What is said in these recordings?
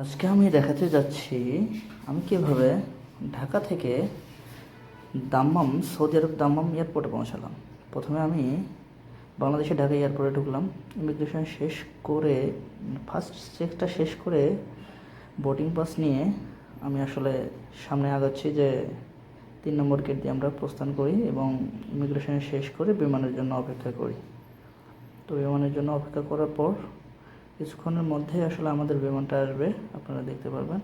আজকে আমি দেখাতে যাচ্ছি আমি কিভাবে ঢাকা থেকে দাম্মাম সৌদি আরব দাম্মাম এয়ারপোর্টে পৌঁছালাম। প্রথমে আমি বাংলাদেশে ঢাকা এয়ারপোর্টে ঢুকলাম। ইমিগ্রেশন শেষ করে ফার্স্ট চেকটা শেষ করে বোর্ডিং পাস নিয়ে আমি আসলে সামনে আগাচ্ছি যে 3 নম্বর গেট দিয়ে আমরা প্রস্থান করি এবং ইমিগ্রেশন শেষ করে বিমানের জন্য অপেক্ষা করি। তো বিমানের জন্য অপেক্ষা করার পর কিছুক্ষণের মধ্যে আসলে আমাদের বিমানটা আসবে, আপনারা দেখতে পারবেন।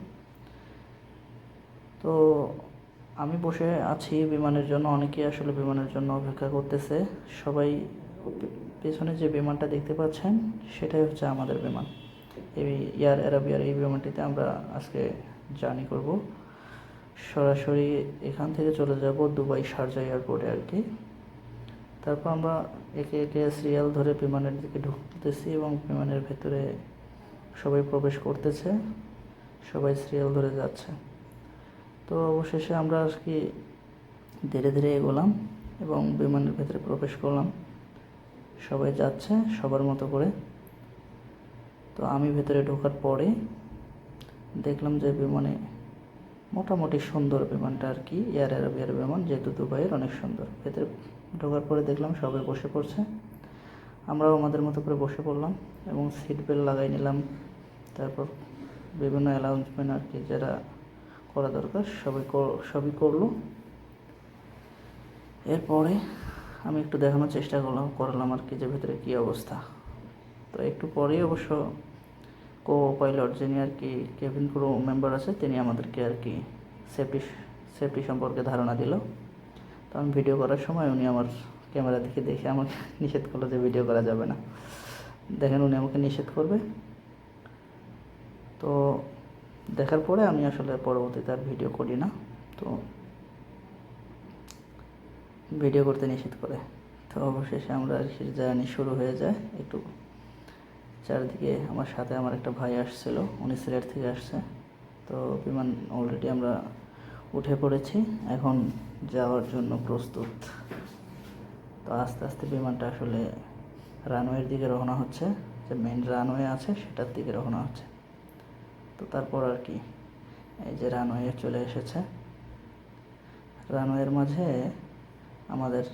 তো আমি বসে আছি বিমানের জন্য, অনেকেই আসলে বিমানের জন্য অপেক্ষা করতেছে। সবাই পেছনে যে বিমানটা দেখতে পাচ্ছেন সেটাই হচ্ছে আমাদের বিমান। এই এয়ার অ্যারাবিয়ার এই বিমানটিতে আমরা আজকে জার্নি করব। সরাসরি এখান থেকে চলে যাব দুবাই শারজা এয়ারপোর্টে আর কি। তারপর আমরা একে একে সিরিয়াল ধরে বিমানের দিকে ঢুকতেছি এবং বিমানের ভেতরে সবাই প্রবেশ করতেছে, সবাই সিরিয়াল ধরে যাচ্ছে। তো অবশেষে আমরা আর কি ধীরে ধীরে এগোলাম এবং বিমানের ভেতরে প্রবেশ করলাম। সবাই যাচ্ছে সবার মতো করে। তো আমি ভেতরে ঢোকার পরে দেখলাম যে বিমানে মোটামুটি সুন্দর বিমানটা আর কি, এয়ার অ্যারাবিয়ার বিমান, যেহেতু দুবাইয়ের অনেক সুন্দর। ভেতরে ঢোকার পরে দেখলাম সবাই বসে পড়ছে, আমরাও আমাদের মতো করে বসে পড়লাম এবং সিট বেল্ট লাগাই নিলাম। তারপর বিভিন্ন অ্যানাউন্সমেন্ট আর কি যারা করা দরকার সবই করলো। এরপরে আমি একটু দেখানোর চেষ্টা করলাম আর কি যে ভেতরে কী অবস্থা। তো একটু পরেই অবশ্য পাইলট যিনি আর কি কেবিন ক্রু মেম্বার আছে তিনি আমাদেরকে আর কি সেফটি সম্পর্কে ধারণা দিল। তো আমি ভিডিও করার সময় উনি আমার ক্যামেরা দেখে আমাকে নিষেধ করলো যে ভিডিও করা যাবে না। দেখেন উনি আমাকে নিষেধ করবে। তো দেখার পরে আমি আসলে পরবর্তীতে আর ভিডিও করি না, তো ভিডিও করতে নিষেধ করে। তো অবশেষে আমরা জার্নি শুরু হয়ে যায়। একটু চারিদিকে আমার সাথে আমার একটা ভাই আসছিল, উনি সিলেট থেকে আসছে। তো বিমান অলরেডি আমরা উঠে পড়েছি, এখন যাওয়ার জন্য প্রস্তুত। তো আস্তে আস্তে বিমানটা আসলে রানওয়ের দিকে রওনা হচ্ছে, যে মেন রানওয়ে আছে সেটার দিকে রওনা হচ্ছে। তো তারপর আর কি এই যে রানওয়ে চলে এসেছে। রানওয়ের মাঝে আমাদের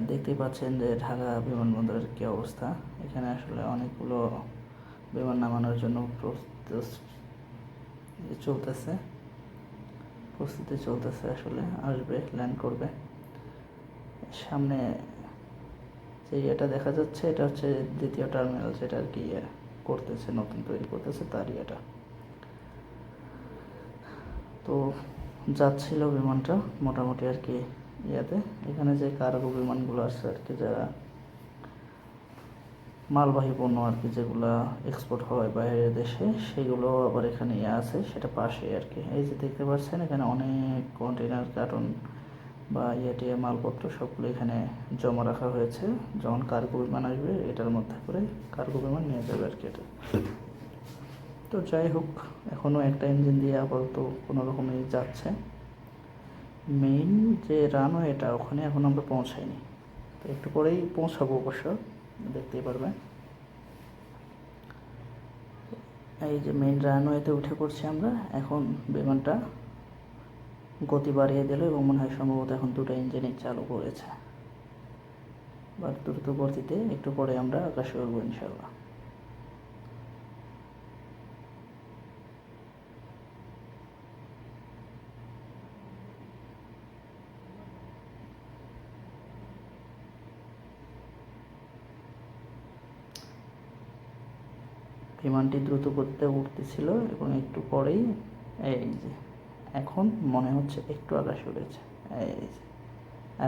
দেখতেই পাচ্ছেন যে ঢাকা বিমানবন্দরের কী অবস্থা। এখানে আসলে অনেকগুলো বিমান নামানোর জন্য প্রস্তুতি চলতেছে, আসলে আসবে, ল্যান্ড করবে। সামনে যে ইয়েটা দেখা যাচ্ছে এটা হচ্ছে দ্বিতীয় টার্মিনাল, যেটা আর কি করতেছে, নতুন তৈরি করতেছে তার ইয়েটা। তো যাচ্ছিল বিমানটা মোটামুটি আর কি ইয়াতে। এখানে যে কার্গো বিমানগুলো আছে আর কি, যারা মালবাহী পণ্য আর কি যেগুলো এক্সপোর্ট হয় বাইরের দেশে, সেগুলো আবার এখানে আছে, সেটা পাশে আর কি। এই যে দেখতে পাচ্ছেন এখানে অনেক কন্টেনার, কার্টন বা ইয়েটিয়ে মালপত্র সবগুলো এখানে জমা রাখা হয়েছে। যখন কার্গো বিমান আসবে এটার মধ্যে করে কার্গো বিমান নিয়ে যাবে আর কি এটা। তো যাই হোক, এখনও একটা ইঞ্জিন দিয়ে আপাতত কোনো রকমই যাচ্ছে। মেইন যে রানওয়ে এটা, ওখানে এখন আমরা পৌঁছাইনি, তো একটু পরেই পৌঁছাবো অবশ্য, দেখতেই পারবেন। এই যে মেইন রানওয়েতে উঠে পড়ছি আমরা। এখন বিমানটা গতি বাড়িয়ে দিল এবং মনে হয় সম্ভবত এখন 2টা ইঞ্জিনই চালু করেছে, বা দ্রুত গতিতে একটু পরে আমরা আকাশে উড়বো ইনশাল্লাহ। বিমানটি দ্রুত গতিতে উঠতেছিল এবং একটু পরেই এই যে এখন মনে হচ্ছে একটু আকাশে উড়েছে। এই যে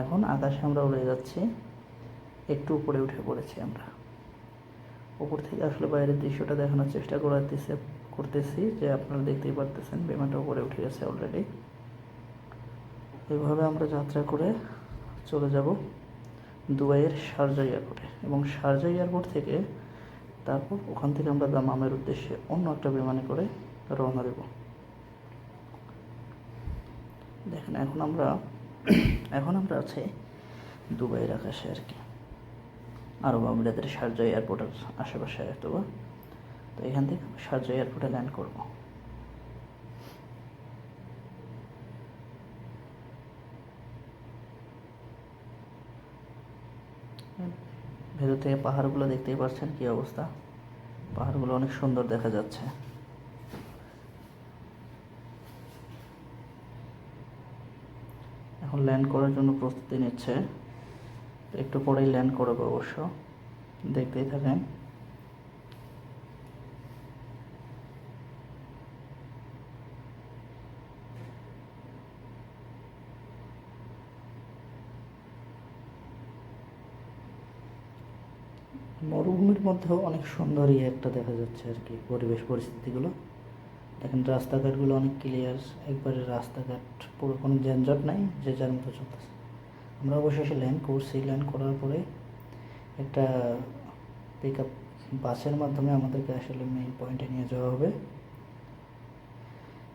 এখন আকাশে আমরা উড়ে যাচ্ছি, একটু উপরে উঠে পড়েছি আমরা। উপর থেকে আসলে বাইরের দৃশ্যটা দেখানোর চেষ্টা করতেছি, যে আপনারা দেখতেই পারতেছেন বিমানটা উপরে উঠে গেছে অলরেডি। এইভাবে আমরা যাত্রা করে চলে যাব দুবাইয়ের শারজা এয়ারপোর্টে এবং শারজা এয়ারপোর্ট থেকে তারপর ওখান থেকে আমরা দাম্মামের উদ্দেশ্যে অন্য একটা বিমানে করে রওনা দেব। দেখেন এখন আমরা আছি দুবাইয়ের আকাশে আর কি, আরব আমিরাতের শারজা এয়ারপোর্টের আশেপাশে। অথবা তো এখান থেকে শারজা এয়ারপোর্টে ল্যান্ড করব। ভেতর থেকে পাহাড়গুলো দেখতেই পাচ্ছেন কী অবস্থা, পাহাড়গুলো অনেক সুন্দর দেখা যাচ্ছে। এখন ল্যান্ড করার জন্য প্রস্তুতি নিচ্ছে, একটু পরেই ল্যান্ড করবে অবশ্য, দেখতেই থাকেন। মরুভূমির মধ্যেও অনেক সুন্দর একটা দেখা যাচ্ছে আর কি পরিবেশ পরিস্থিতিগুলো। দেখেন রাস্তাঘাটগুলো অনেক ক্লিয়ার, একবারে রাস্তাঘাট পুরো কোনো যানজট নাই, যে যার মতো চলতেছে। আমরা অবশেষে ল্যান্ড করছি, ল্যান্ড করার পরে একটা পিক আপ বাসের মাধ্যমে আমাদেরকে আসলে মেইন পয়েন্টে নিয়ে যাওয়া হবে।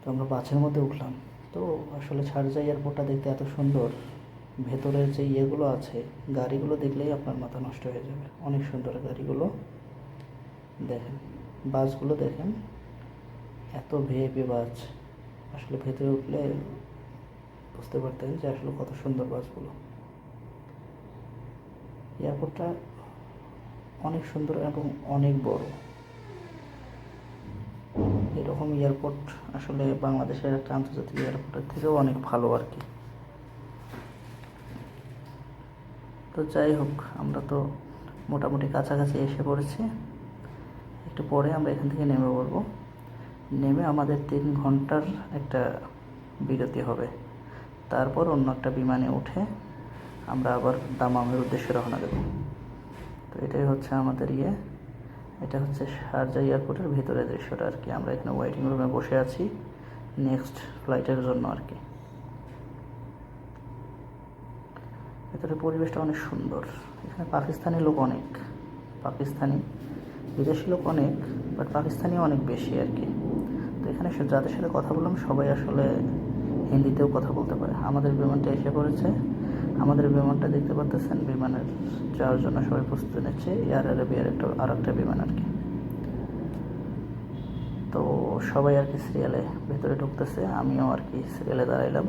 তো আমরা বাসের মধ্যে উঠলাম। তো আসলে শারজা এয়ারপোর্টটা দেখতে এত সুন্দর, ভেতরের যে ইয়েগুলো আছে, গাড়িগুলো দেখলেই আপনার মাথা নষ্ট হয়ে যাবে, অনেক সুন্দর গাড়িগুলো। দেখেন বাসগুলো দেখেন, এত ভিআইপি বাস, আসলে ভেতরে উঠলে বুঝতে পারতেন যে আসলে কত সুন্দর বাসগুলো। এয়ারপোর্টটা অনেক সুন্দর এবং অনেক বড়। এরকম এয়ারপোর্ট আসলে বাংলাদেশের একটা আন্তর্জাতিক এয়ারপোর্টের থেকেও অনেক ভালো আর কি। তো যাই হোক, আমরা তো মোটামুটি কাছাকাছি এসে পড়েছি। একটু পরে আমরা এখান থেকে নেমে পড়বো। নেমে আমাদের 3 ঘন্টার একটা বিরতি হবে, তারপর অন্য একটা বিমানে উঠে আমরা আবার দামামের উদ্দেশ্যে রওনা দেব। তো এটাই হচ্ছে আমাদের এটা হচ্ছে শারজা এয়ারপোর্টের ভিতরের দৃশ্যটা আর কি। আমরা এখানে ওয়েটিং রুমে বসে আছি নেক্সট ফ্লাইটের জন্য আর কি। ভেতরের পরিবেশটা অনেক সুন্দর। এখানে পাকিস্তানি লোক অনেক, পাকিস্তানি বিদেশি লোক অনেক, বাট পাকিস্তানি অনেক বেশি আর কি। তো এখানে যাদের সাথে কথা বললাম সবাই আসলে হিন্দিতেও কথা বলতে পারে। আমাদের বিমানটা এসে পড়েছে, আমাদের বিমানটা দেখতে পাচ্ছেন, বিমানের যাওয়ার জন্য সবাই প্রস্তুতি নিচ্ছে। এয়ার আরাবিয়ার আর একটা বিমান আর কি। তো সবাই আর কি সিরিয়ালে ভেতরে ঢুকতেছে, আমিও আর কি সিরিয়ালে দাঁড়াইলাম।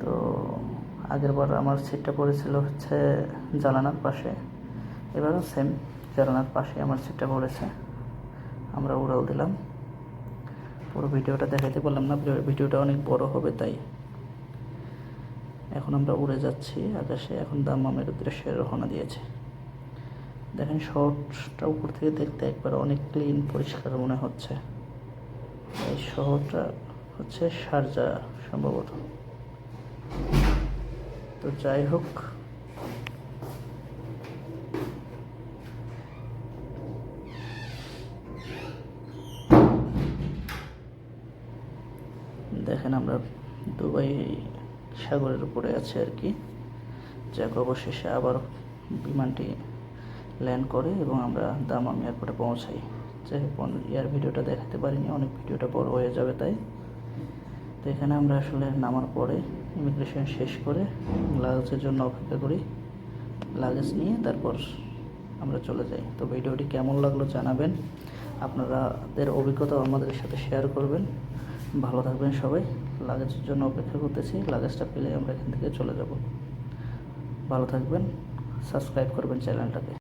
তো আগের বার আমার সিটটা পড়েছিল হচ্ছে জানালার পাশে, এবারও সেম জানালার পাশে আমার সিটটা পড়েছে। আমরা উড়াল দিলাম। পুরো ভিডিওটা দেখাতে পারলাম না, ভিডিওটা অনেক বড় হবে, তাই এখন আমরা উড়ে যাচ্ছি আকাশে। এখন দামামের উদ্দেশ্যে রওনা দিয়েছে। দেখেন শহরটা উপর থেকে দেখতে একবার অনেক ক্লিন পরিষ্কার মনে হচ্ছে। এই শহরটা হচ্ছে শারজা সম্ভবত। তো যাই হোক, দেখেন আমরা দুবাই সাগরের উপরে আছে আর কি। যাক, অবশেষে আবার বিমানটি ল্যান্ড করে এবং আমরা দামাম এয়ারপোর্টে পৌঁছাই। যাই হোক, এয়ার ভিডিওটা দেখাতে পারিনি, অনেক ভিডিওটা বড় হয়ে যাবে তাই। তো এখানে আমরা আসলে নামার পরে ইমিগ্রেশন শেষ করে লাগেজের জন্য অপেক্ষা করি, লাগেজ নিয়ে তারপর আমরা চলে যাই। তো ভিডিওটি কেমন লাগলো জানাবেন, আপনাদের অভিজ্ঞতা আমাদের সাথে শেয়ার করবেন। ভালো থাকবেন সবাই। লাগেজের জন্য অপেক্ষা করতেছি, লাগেজটা পেলে আমরা এখান থেকে চলে যাব। ভালো থাকবেন, সাবস্ক্রাইব করবেন চ্যানেলটাকে।